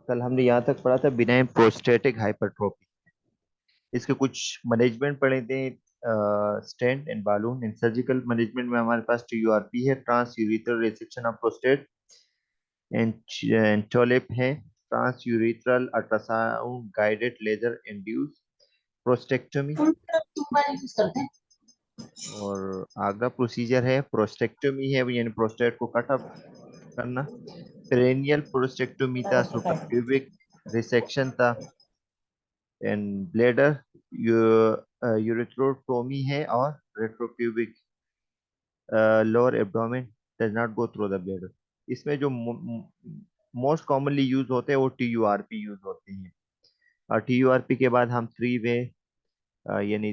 कल हमने यहाँ तक पढ़ा था बिनाइन प्रोस्टेटिक हाइपरट्रोफी। इसके कुछ मैनेजमेंट पढ़े थे, स्टेंट एंड बालून। इन सर्जिकल मैनेजमेंट में हमारे पास TURP है, trans urethral resection of prostate. एंटोलिप है, trans urethral ultrasound guided laser induce prostatectomy. और आगरा प्रोसीजर है, प्रोस्टेक्टोमी है, यानी प्रोस्टेट को कट ऑफ करना। पेरेनियल प्रोस्टेक्टोमी था, सुपरप्यूबिक रिसेक्शन था। एंड ब्लेडर यूरेथ्रोटोमी है, और retropubic lower abdomen does not go through the bladder. इसमें जो मोस्ट कॉमनली यूज होते हैं वो TURP यूज होते हैं। और TURP के बाद हम यानी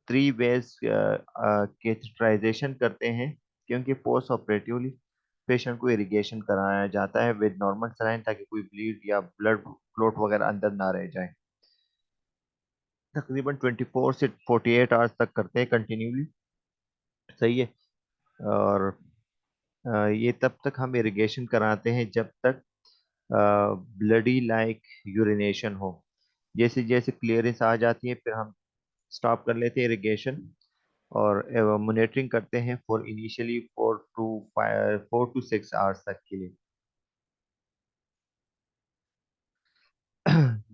थ्री वेज कैथेटराइजेशन करते हैं, क्योंकि पोस्ट ऑपरेटिवली पेशेंट को इरिगेशन कराया जाता है विद नॉर्मल सलाइन, ताकि कोई ब्लीड या ब्लड क्लॉट वगैरह अंदर ना रह जाए। तकरीबन 24 से 48 आवर्स तक करते हैं कंटिन्यूली। सही है। और ये तब तक हम इरिगेशन कराते हैं जब तक ब्लडी लाइक यूरिनेशन हो। जैसे जैसे क्लियरेंस आ जाती है, फिर हम स्टॉप कर लेते हैं इरिगेशन, और मॉनिटरिंग करते हैं फॉर इनिशियली 4 to 6 आवर्स तक के लिए।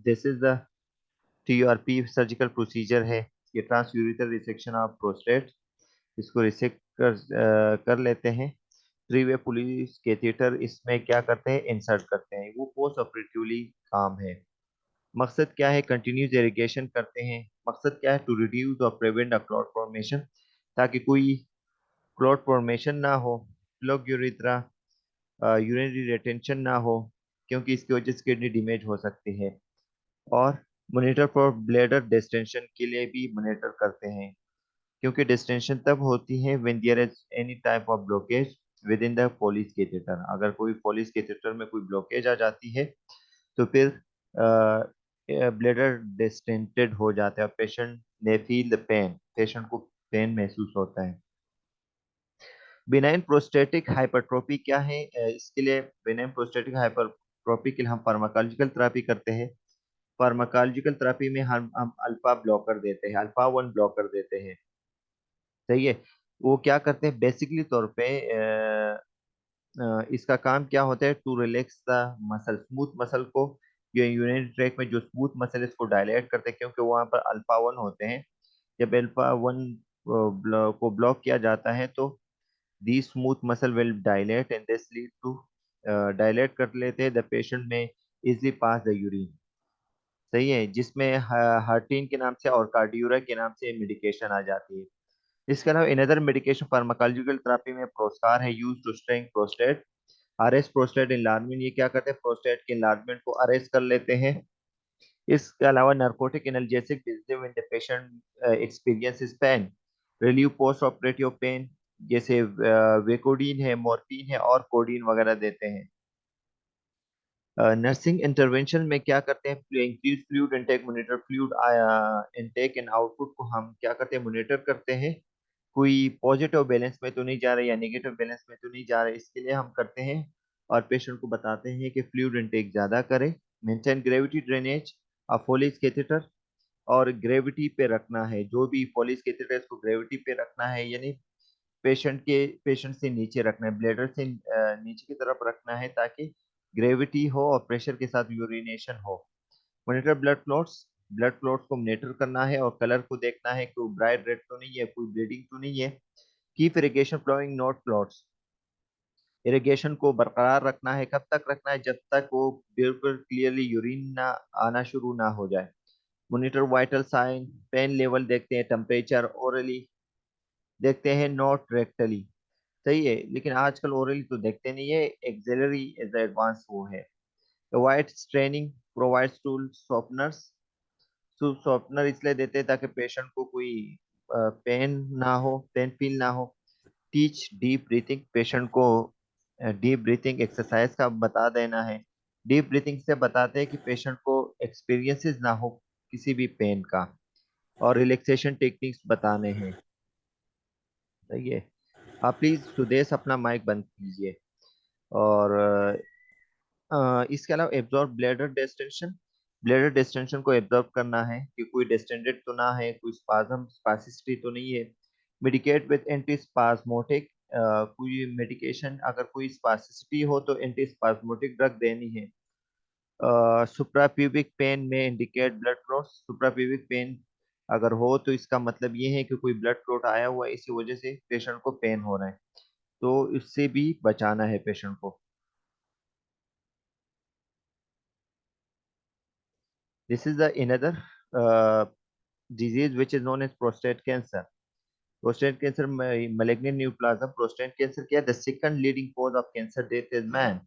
This is the TURP surgical procedure है। ये ट्रांसयूरिथर रिसेक्शन ऑफ प्रोस्टेट। इसको रिसेक्ट कर लेते हैं। थ्री वे पुलिस कैथेटर इसमें क्या करते हैं, इंसर्ट करते हैं। वो पोस्ट ऑपरेटिवली काम है। मकसद क्या है, कंटिन्यूस इरिगेशन करते हैं। मकसद क्या है, टू रिड्यूस और प्रिवेंट अ क्लॉट फॉर्मेशन, ताकि कोई क्लॉट फॉर्मेशन ना हो, प्लग यूरिथ्रा, यूरिनरी रिटेंशन ना हो, क्योंकि इसकी वजह से किडनी डैमेज हो सकती है। और मॉनिटर फॉर ब्लैडर डिस्टेंशन के लिए भी मॉनिटर करते हैं, क्योंकि डिस्टेंशन तब होती है when there is any type of blockage within the Foley's catheter. अगर कोई पोलिस कैथेटर में कोई ब्लॉकेज आ जाती है, तो फिर ब्लैडर डिस्टेंटेड हो जाता है, पेशेंट ने फील द पेन, पेशेंट को पेन महसूस होता है। बिनाइन प्रोस्टेटिक हाइपरट्रोफी क्या है, इसके लिए बिनाइन प्रोस्टेटिक हाइपरट्रोफी के लिए हम फार्माकोलॉजिकल थेरेपी करते हैं। फार्माकोलॉजिकल थेरेपी में हम अल्फा ब्लॉकर देते हैं, अल्फा 1 ब्लॉकर देते हैं। सही है। वो क्या करते हैं बेसिकली तौर पे, इसका काम क्या होता है, to relax the muscle, smooth muscle को। ये यूरिनरी ट्रैक में जो स्मूथ मसल इसको डायलेट करते हैं, क्योंकि वहां पर अल्फा 1 होते हैं। जब अल्फा 1 को ब्लॉक किया जाता है, तो the smooth muscle will dilate and this lead to, dilate कर लेते हैं द पेशेंट में इजली पास द यूरिन। सही है, जिसमें हार्टिन के नाम से और कार्डियूरा के नाम से मेडिकेशन आ जाती है। इसके अलावा इनदर मेडिकेशन फार्माकोलॉजिकल थेरेपी में प्रोस्कार है, यूज टू स्ट्रेंग प्रोस्टेट, अरेस्ट प्रोस्टेट इनलार्जमेंट। ये क्या करते हैं, प्रोस्टेट के इनलार्जमेंट को अरेस्ट कर लेते हैं। इसके अलावा narcotic analgesic when the patient experience pain, relieve post operative pain, जैसे वेकोडीन है, मॉर्फिन है, और कोडीन वगैरह देते हैं। नर्सिंग इंटरवेंशन में क्या करते हैं, increase fluid intake, monitor fluid intake and output को हम क्या करते हैं, मॉनिटर करते हैं। कोई पॉजिटिव बैलेंस में तो नहीं जा रहा या नेगेटिव बैलेंस में तो नहीं जा रहा, इसके लिए हम करते हैं। और पेशेंट को बताते हैं कि फ्लूइड इनटेक ज्यादा करे। Maintain gravity drainage of Foley's catheter, और ग्रेविटी पे रखना है, जो भी फोलिस कैथेटर इसको ग्रेविटी पे रखना है, यानी पेशेंट से नीचे रखना है, ब्लेडर से नीचे की तरफ रखना है, ताकि ग्रेविटी हो और प्रेशर के साथ यूरिनेशन हो। Monitor blood clots, blood clots को मॉनिटर करना है, और कलर को देखना है, कोई ब्राइट रेड तो नहीं है, कोई ब्लीडिंग तो नहीं है। Keep irrigation flowing not clots, irrigation को बरकरार रखना है। कब तक रखना है, जब तक वो बिल्कुल क्लियरली यूरिन ना आना शुरू ना हो जाए। Monitor vital sign, pain level देखते हैं, टेम्परेचर ओरली देखते हैं, नॉट रेक्टली। सही है, लेकिन आजकल ओरली तो देखते नहीं है, एक्सिलरी एज एडवांस वो है। Avoid straining provides stool softeners, softener इसलिए देते हैं ताकि पेशेंट को कोई पेन ना हो, पेन फील ना हो। टीच डीप ब्रीथिंग, पेशेंट को डीप ब्रीथिंग एक्सरसाइज का बता देना है। डीप ब्रीथिंग से बताते हैं कि पेशेंट को एक्सपीरियंसेस ना हो किसी भी पेन का। और रिलैक्सेशन टेक्निक्स बताने हैं। सही है। आप प्लीज सुदेश अपना माइक बंद कीजिए। और इसके अलावा absorb bladder distension, bladder distension को एब्जॉर्ब करना है कि कोई डिस्टेंडेड तो ना है, कोई स्पाज्म स्पासिसिटी तो नहीं है। मेडिकेट विद एंटी स्पाज्मोटिक, कोई मेडिकेशन अगर कोई स्पासिसिटी हो तो एंटी स्पाज्मोटिक ड्रग देनी है। सुप्राप्यूबिक पेन में indicate blood clot, suprapubic pain अगर हो तो इसका मतलब ये है कि कोई ब्लड क्लॉट आया हुआ है, इसी वजह से पेशेंट को पेन हो रहा है, तो इससे भी बचाना है पेशेंट को। This is the इनदर disease which is known as prostate cancer. Prostate cancer malignant neoplasm, prostate cancer क्या है? The second leading cause of cancer death is man.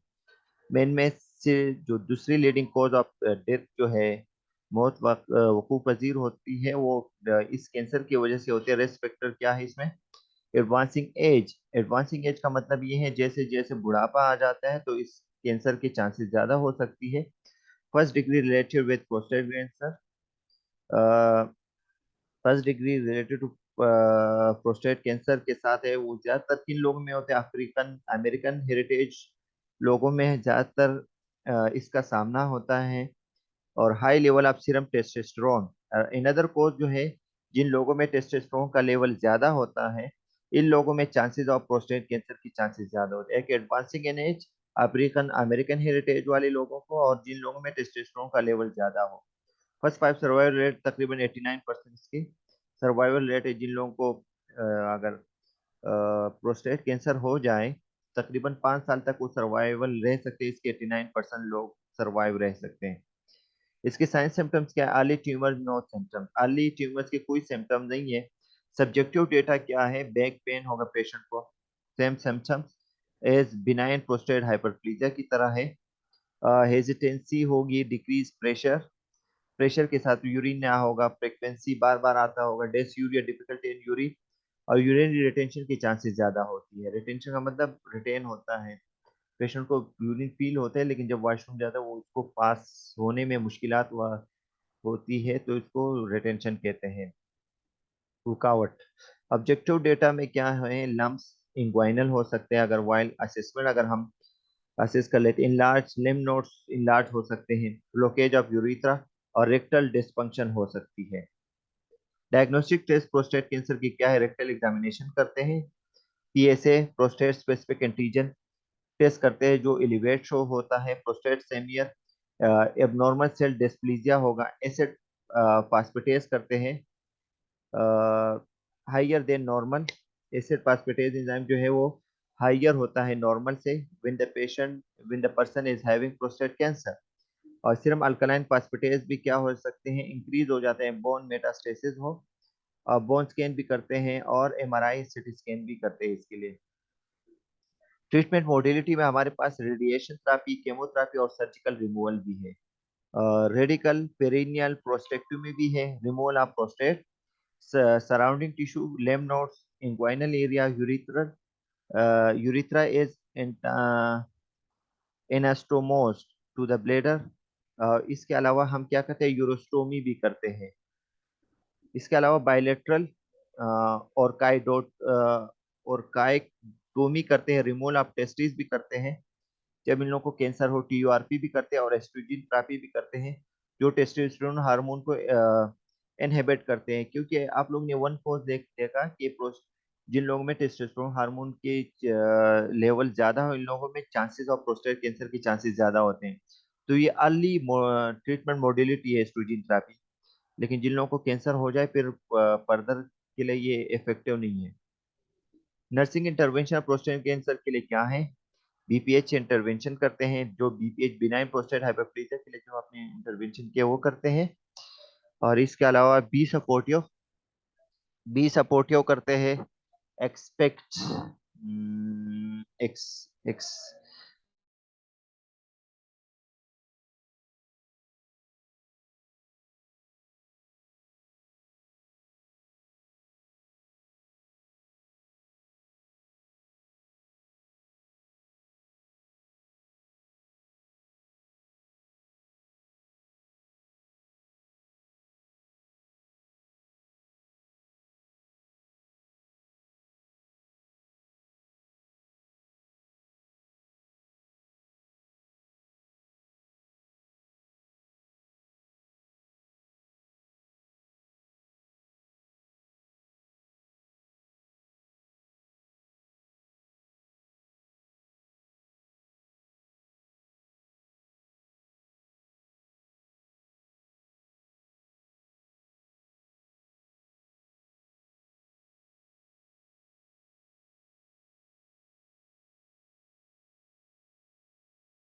Main में से जो दूसरी लीडिंग कॉज ऑफ डेथ जो है, मौत वकूफ पजीर होती है, वो इस कैंसर की वजह से होती है। रिस्क फैक्टर क्या है इसमें? एडवांसिंग एज, एडवांसिंग एज का मतलब ये है जैसे जैसे बुढ़ापा आ जाता है तो इस कैंसर के चांसेस ज्यादा हो सकती है। First degree related with prostate cancer, first degree related to prostate cancer के साथ है, वो ज्यादातर किन लोगों में होते हैं? अफ्रीकन अमेरिकन हेरिटेज लोगों में ज्यादातर इसका सामना होता है। और high level of serum testosterone, in other cause जो है, जिन लोगों में टेस्टोस्टेरोन का लेवल ज्यादा होता है, इन लोगों में चांसेस ऑफ प्रोस्टेट कैंसर की चांसेस ज्यादा होते हैं। एक advancing an age, African American heritage वाले लोगों को, और जिन लोगों में टेस्टोस्टेरोन का लेवल ज्यादा हो। फर्स्ट फाइव सर्वाइवल रेट तकरीबन 89% की सर्वाइवल रेट है। जिन लोगों को अगर प्रोस्टेट कैंसर हो जाए, तकरीबन 5 साल तक वो सर्वाइवल रह सकते हैं, इसके 89% लोग सर्वाइव रह सकते हैं। इसके साइन सिम्टम्स क्या है? Early tumour no symptoms, early tumours के कोई सिम्टम नहीं है। सब्जेक्टिव डेटा क्या है? बैक पेन होगा पेशेंट को, same symptoms as benign prostate hyperplasia की तरह है। हेजिटेंसी होगी, डिक्रीज प्रेशर, प्रेशर के साथ यूरिन ना होगा, फ्रीक्वेंसी बार बार आता होगा, डेस यूरिया, डिफिकल्टी इन यूरिन, और यूरिन रिटेंशन की चांसेस ज्यादा होती है। रिटेंशन का मतलब रिटेन होता है, पेशेंट को यूरिन फील होता है लेकिन जब वॉशरूम जाता है वो उसको पास होने में मुश्किलात होती है, तो इसको रिटेंशन कहते हैं। रुकावट, ऑब्जेक्टिव डेटा में क्या है? लम्स इंग्वाइनल हो सकते हैं अगर वाइल असेसमेंट अगर हम असेस कर लेते हैं। इनलार्ज लिम्फ नोड्स इनलार्ज हो सकते हैं, ब्लॉकेज ऑफ यूरिथ्रा और रेक्टल डिस्फंक्शन हो सकती है। डायग्नोस्टिक टेस्ट प्रोस्टेट कैंसर की क्या है? रेक्टल एग्जामिनेशन करते हैं, PSA prostate specific antigen test करते हैं जो एलिवेट शो होता है, prostate smear abnormal cell dysplasia होगा, एसिड फास्फेटेज करते हैं higher than normal, acid phosphatase enzyme जो है वो हाइयर होता है नॉर्मल से when the patient when the person is having prostate cancer. और सीरम अल्कलाइन फास्फेटेज भी क्या हो सकते हैं? इंक्रीज हो जाते हैं बोन मेटास्टेसिस हो। बोन स्कैन भी करते हैं और एमआरआई सिटी स्कैन भी करते हैं इसके लिए। ट्रीटमेंट मोडिलिटी में हमारे पास रेडिएशन थेरापी, केमोथेरापी और सर्जिकल रिमूवल भी है। रेडिकल पेरिनियल प्रोस्टेक्टोमी भी है, removal of prostate surrounding tissue, lymph nodes, inguinal area, urethra is anastomosed to the bladder। इसके अलावा हम क्या करते हैं? यूरोस्टोमी भी करते हैं। इसके अलावा बायलेटरल और काइडोट और काइक्टोमी करते हैं, रिमूवल ऑफ टेस्टिस भी करते हैं। जब इन लोगों को कैंसर हो, टीयूआरपी भी करते हैं और एस्ट्रोजन थेरेपी भी करते हैं, जो टेस्टोस्टेरोन हार्मोन को इनहिबिट करते हैं। क्योंकि आप लोग ने वन कोज देखा कि जिन लोगों में टेस्टोस्टेरोन हार्मोन के लेवल ज्यादा हो, इन लोगों में चांसेस ऑफ प्रोस्टेट कैंसर के चांसेस ज्यादा होते हैं। तो ये अर्ली ट्रीटमेंट मोडिलिटी है एस्ट्रोजन थेरेपी। लेकिन जिन लोगों को कैंसर हो जाए फिर फर्दर के लिए ये इफेक्टिव नहीं है। नर्सिंग इंटरवेंशन प्रोस्टेट कैंसर के लिए क्या है? बीपीएच इंटरवेंशन करते हैं, जो बीपीएच बिनाइन प्रोस्टेट हाइपरप्लेजिया के लिए जो आपने इंटरवेंशन किया वो करते हैं। और इसके अलावा बी सपोर्टिव करते हैं। Expect x x